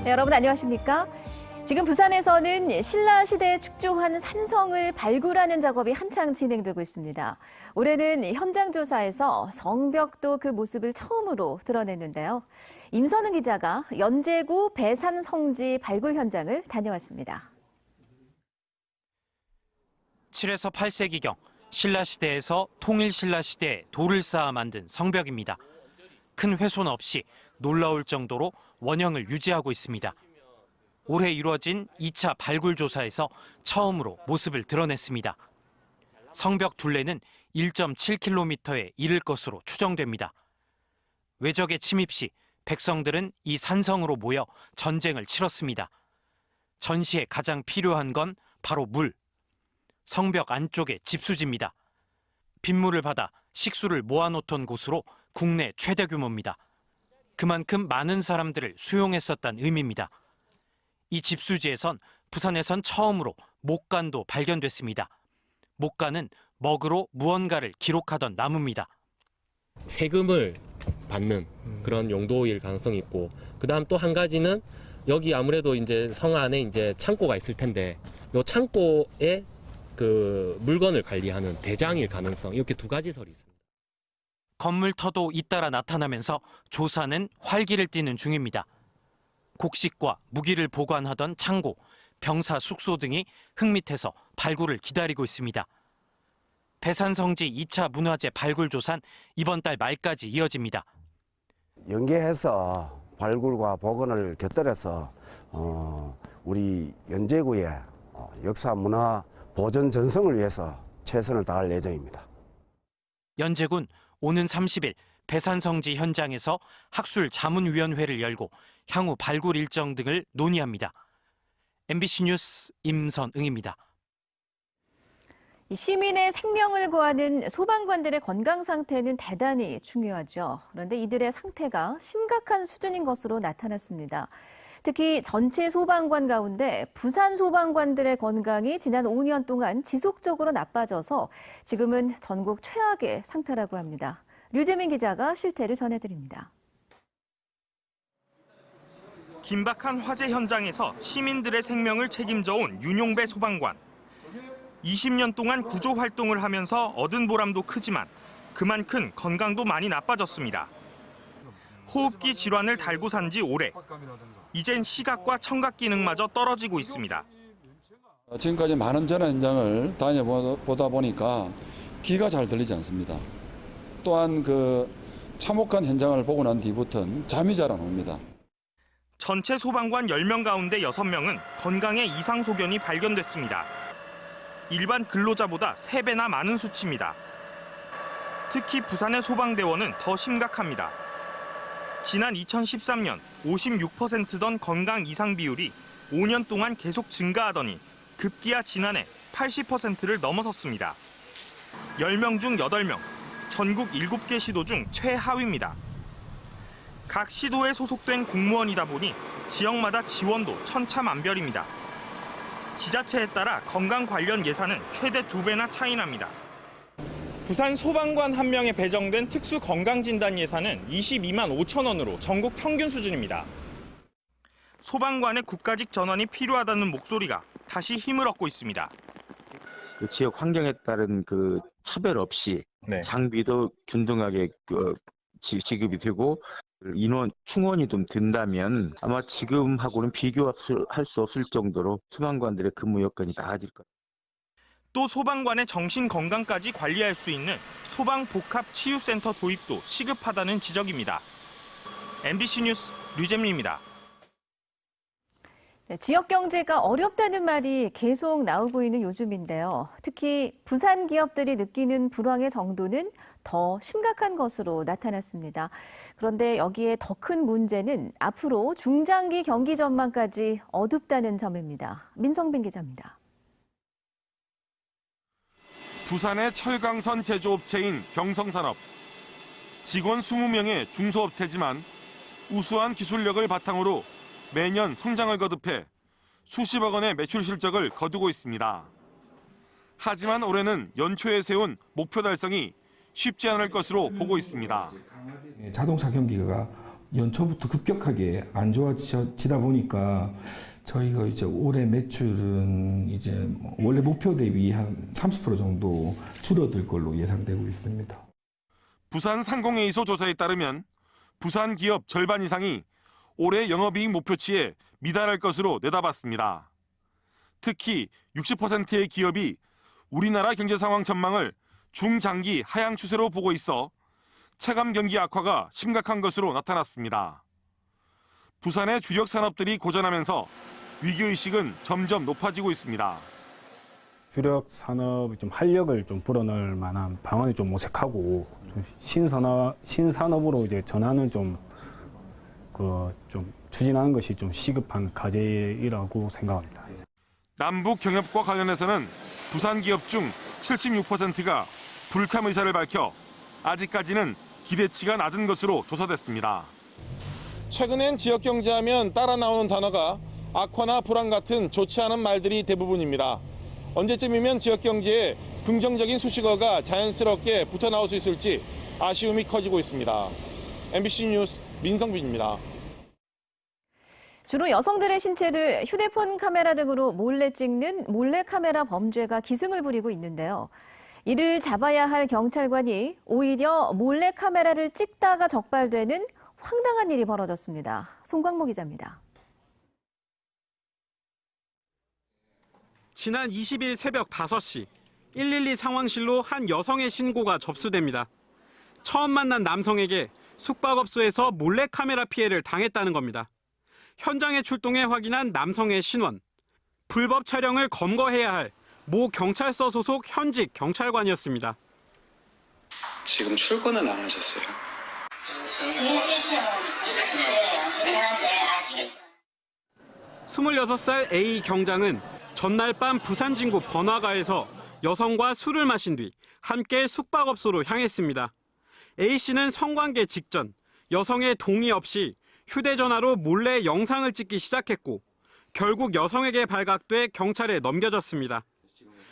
네, 여러분 안녕하십니까? 지금 부산에서는 신라시대에 축조한 산성을 발굴하는 작업이 한창 진행되고 있습니다. 올해는 현장 조사에서 성벽도 그 모습을 처음으로 드러냈는데요. 임선은 기자가 연제구 배산성지 발굴 현장을 다녀왔습니다. 7에서 8세기경 신라시대에서 통일신라시대에 돌을 쌓아 만든 성벽입니다. 큰 훼손 없이 놀라울 정도로 원형을 유지하고 있습니다. 올해 이루어진 2차 발굴 조사에서 처음으로 모습을 드러냈습니다. 성벽 둘레는 1.7km에 이를 것으로 추정됩니다. 외적의 침입 시 백성들은 이 산성으로 모여 전쟁을 치렀습니다. 전시에 가장 필요한 건 바로 물. 성벽 안쪽에 집수지입니다. 빗물을 받아 식수를 모아놓던 곳으로 국내 최대 규모입니다. 그만큼 많은 사람들을 수용했었다는 의미입니다. 이 집수지에선 부산에선 처음으로 목간도 발견됐습니다. 목간은 먹으로 무언가를 기록하던 나무입니다. 세금을 받는 그런 용도일 가능성이 있고, 그다음 또 한 가지는 여기 아무래도 이제 성 안에 이제 창고가 있을 텐데, 이 창고에 그 물건을 관리하는 대장일 가능성, 이렇게 두 가지 설이 있습니다. 건물터도 잇따라 나타나면서 조사는 활기를 띠는 중입니다. 곡식과 무기를 보관하던 창고, 병사 숙소 등이 흙 밑에서 발굴을 기다리고 있습니다. 배산성지 2차 문화재 발굴 조사는 이번 달 말까지 이어집니다. 연계해서 발굴과 복원을 곁들여서 우리 연제구의 역사 문화 보존 전성을 위해서 최선을 다할 예정입니다. 연제군 오는 30일 배산성지 현장에서 학술 자문위원회를 열고 향후 발굴 일정 등을 논의합니다. MBC 뉴스 임선응입니다. 시민의 생명을 구하는 소방관들의 건강 상태는 대단히 중요하죠. 그런데 이들의 상태가 심각한 수준인 것으로 나타났습니다. 특히 전체 소방관 가운데 부산 소방관들의 건강이 지난 5년 동안 지속적으로 나빠져서 지금은 전국 최악의 상태라고 합니다. 류재민 기자가 실태를 전해드립니다. 긴박한 화재 현장에서 시민들의 생명을 책임져온 윤용배 소방관. 20년 동안 구조 활동을 하면서 얻은 보람도 크지만 그만큼 건강도 많이 나빠졌습니다. 호흡기 질환을 달고 산 지 오래. 이젠 시각과 청각 기능마저 떨어지고 있습니다. 지금까지 많은 전화 현장을 다녀보다 보니까 귀가 잘 들리지 않습니다. 또한 그 참혹한 현장을 보고 난 뒤부터는 잠이 잘 안 옵니다. 전체 소방관 10명 가운데 6명은 건강에 이상 소견이 발견됐습니다. 일반 근로자보다 3배나 많은 수치입니다. 특히 부산의 소방대원은 더 심각합니다. 지난 2013년 56%던 건강 이상 비율이 5년 동안 계속 증가하더니 급기야 지난해 80%를 넘어섰습니다. 10명 중 8명, 전국 7개 시도 중 최하위입니다. 각 시도에 소속된 공무원이다 보니 지역마다 지원도 천차만별입니다. 지자체에 따라 건강 관련 예산은 최대 2배나 차이 납니다. 부산 소방관 1명에 배정된 특수 건강진단 예산은 22만 5천 원으로 전국 평균 수준입니다. 소방관의 국가직 전환이 필요하다는 목소리가 다시 힘을 얻고 있습니다. 그 지역 환경에 따른 그 차별 없이 장비도 균등하게 지급이 되고 인원 충원이 좀 된다면 아마 지금하고는 비교할 수 없을 정도로 소방관들의 근무 여건이 나아질 것 같아요. 또 소방관의 정신 건강까지 관리할 수 있는 소방복합치유센터 도입도 시급하다는 지적입니다. MBC 뉴스 류재민입니다. 네, 지역 경제가 어렵다는 말이 계속 나오고 있는 요즘인데요. 특히 부산 기업들이 느끼는 불황의 정도는 더 심각한 것으로 나타났습니다. 그런데 여기에 더 큰 문제는 앞으로 중장기 경기 전망까지 어둡다는 점입니다. 민성빈 기자입니다. 부산의 철강선 제조업체인 경성산업. 직원 20명의 중소업체지만 우수한 기술력을 바탕으로 매년 성장을 거듭해 수십억 원의 매출 실적을 거두고 있습니다. 하지만 올해는 연초에 세운 목표 달성이 쉽지 않을 것으로 보고 있습니다. 자동차 경기가 연초부터 급격하게 안 좋아지다 보니까 저희가 이제 올해 매출은 이제 원래 목표 대비 한 30% 정도 줄어들 걸로 예상되고 있습니다. 부산 상공회의소 조사에 따르면 부산 기업 절반 이상이 올해 영업이익 목표치에 미달할 것으로 내다봤습니다. 특히 60%의 기업이 우리나라 경제 상황 전망을 중장기 하향 추세로 보고 있어 체감 경기 악화가 심각한 것으로 나타났습니다. 부산의 주력 산업들이 고전하면서 위기의식은 점점 높아지고 있습니다. 주력 산업이 좀 활력을 좀 불어넣을 만한 방안이 좀 모색하고 좀 신산업으로 이제 전환을 좀 추진하는 것이 좀 시급한 과제이라고 생각합니다. 남북 경협과 관련해서는 부산 기업 중 76%가 불참 의사를 밝혀 아직까지는 기대치가 낮은 것으로 조사됐습니다. 최근엔 지역 경제하면 따라 나오는 단어가 악화나 불안 같은 좋지 않은 말들이 대부분입니다. 언제쯤이면 지역 경제에 긍정적인 수식어가 자연스럽게 붙어 나올 수 있을지 아쉬움이 커지고 있습니다. MBC 뉴스 민성빈입니다. 주로 여성들의 신체를 휴대폰 카메라 등으로 몰래 찍는 몰래카메라 범죄가 기승을 부리고 있는데요. 이를 잡아야 할 경찰관이 오히려 몰래카메라를 찍다가 적발되는 황당한 일이 벌어졌습니다. 송광모 기자입니다. 지난 20일 새벽 5시 112 상황실로 한 여성의 신고가 접수됩니다. 처음 만난 남성에게 숙박업소에서 몰래카메라 피해를 당했다는 겁니다. 현장에 출동해 확인한 남성의 신원. 불법 촬영을 검거해야 할 모 경찰서 소속 현직 경찰관이었습니다. 지금 출근은 안 하셨어요? 저희는 1층 죄송한데 아시겠지만 26살 A 경장은 전날 밤 부산 진구 번화가에서 여성과 술을 마신 뒤 함께 숙박업소로 향했습니다. A씨는 성관계 직전 여성의 동의 없이 휴대전화로 몰래 영상을 찍기 시작했고 결국 여성에게 발각돼 경찰에 넘겨졌습니다.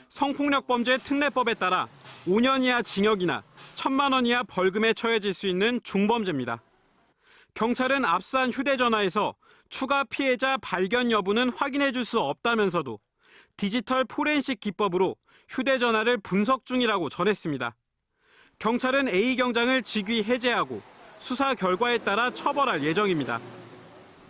성폭력범죄 특례법에 따라 5년 이하 징역이나 1,000만 원 이하 벌금에 처해질 수 있는 중범죄입니다. 경찰은 압수한 휴대전화에서 추가 피해자 발견 여부는 확인해 줄 수 없다면서도 디지털 포렌식 기법으로 휴대전화를 분석 중이라고 전했습니다. 경찰은 A 경장을 직위 해제하고 수사 결과에 따라 처벌할 예정입니다.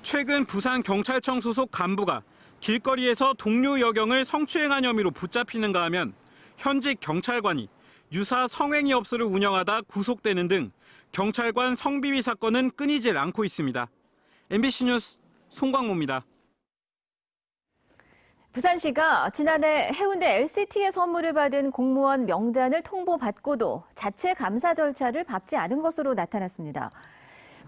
최근 부산경찰청 소속 간부가 길거리에서 동료 여경을 성추행한 혐의로 붙잡히는가 하면 현직 경찰관이 유사 성행위 업소를 운영하다 구속되는 등 경찰관 성비위 사건은 끊이질 않고 있습니다. MBC 뉴스 송광모입니다. 부산시가 지난해 해운대 LCT의 선물을 받은 공무원 명단을 통보받고도 자체 감사 절차를 밟지 않은 것으로 나타났습니다.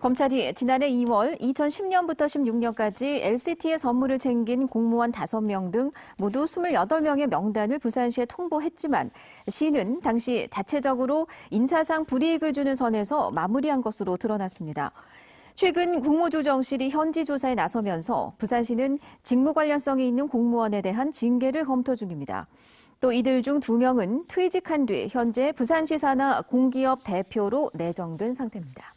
검찰이 지난해 2월 2010년부터 16년까지 LCT의 선물을 챙긴 공무원 5명 등 모두 28명의 명단을 부산시에 통보했지만 시는 당시 자체적으로 인사상 불이익을 주는 선에서 마무리한 것으로 드러났습니다. 최근 국무조정실이 현지 조사에 나서면서 부산시는 직무 관련성이 있는 공무원에 대한 징계를 검토 중입니다. 또 이들 중 2명은 퇴직한 뒤 현재 부산시 산하 공기업 대표로 내정된 상태입니다.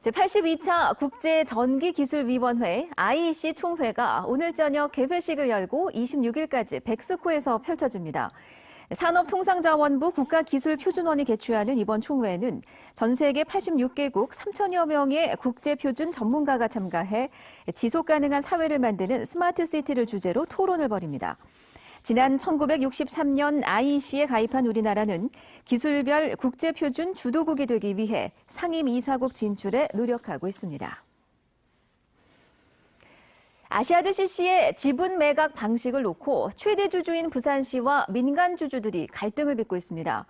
제82차 국제전기기술위원회 IEC 총회가 오늘 저녁 개회식을 열고 26일까지 백스코에서 펼쳐집니다. 산업통상자원부 국가기술표준원이 개최하는 이번 총회에는 전 세계 86개국 3천여 명의 국제표준 전문가가 참가해 지속가능한 사회를 만드는 스마트시티를 주제로 토론을 벌입니다. 지난 1963년 IEC에 가입한 우리나라는 기술별 국제표준 주도국이 되기 위해 상임이사국 진출에 노력하고 있습니다. 아시아드 CC의 지분 매각 방식을 놓고 최대 주주인 부산시와 민간 주주들이 갈등을 빚고 있습니다.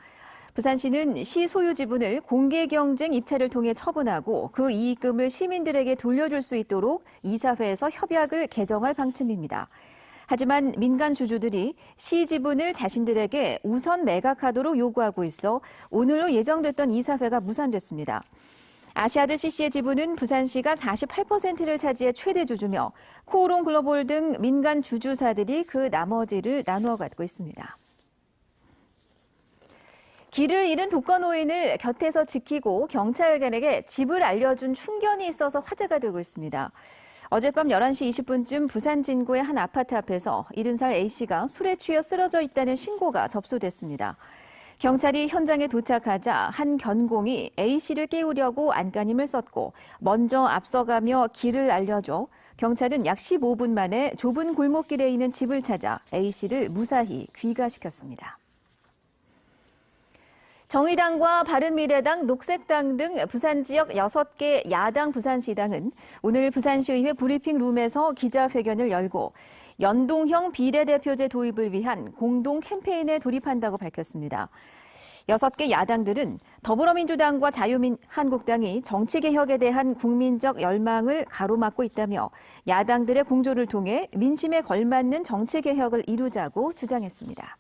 부산시는 시 소유 지분을 공개 경쟁 입찰을 통해 처분하고 그 이익금을 시민들에게 돌려줄 수 있도록 이사회에서 협약을 개정할 방침입니다. 하지만 민간 주주들이 시 지분을 자신들에게 우선 매각하도록 요구하고 있어 오늘로 예정됐던 이사회가 무산됐습니다. 아시아드 CC의 지분은 부산시가 48%를 차지해 최대 주주며 코오롱 글로벌 등 민간 주주사들이 그 나머지를 나누어 갖고 있습니다. 길을 잃은 독거노인을 곁에서 지키고 경찰관에게 집을 알려준 충견이 있어서 화제가 되고 있습니다. 어젯밤 11시 20분쯤 부산 진구의 한 아파트 앞에서 70살 A씨가 술에 취해 쓰러져 있다는 신고가 접수됐습니다. 경찰이 현장에 도착하자 한 견공이 A씨를 깨우려고 안간힘을 썼고 먼저 앞서가며 길을 알려줘 경찰은 약 15분 만에 좁은 골목길에 있는 집을 찾아 A씨를 무사히 귀가시켰습니다. 정의당과 바른미래당, 녹색당 등 부산 지역 6개 야당 부산시당은 오늘 부산시의회 브리핑룸에서 기자회견을 열고 연동형 비례대표제 도입을 위한 공동 캠페인에 돌입한다고 밝혔습니다. 6개 야당들은 더불어민주당과 자유한국당이 정치개혁에 대한 국민적 열망을 가로막고 있다며 야당들의 공조를 통해 민심에 걸맞는 정치개혁을 이루자고 주장했습니다.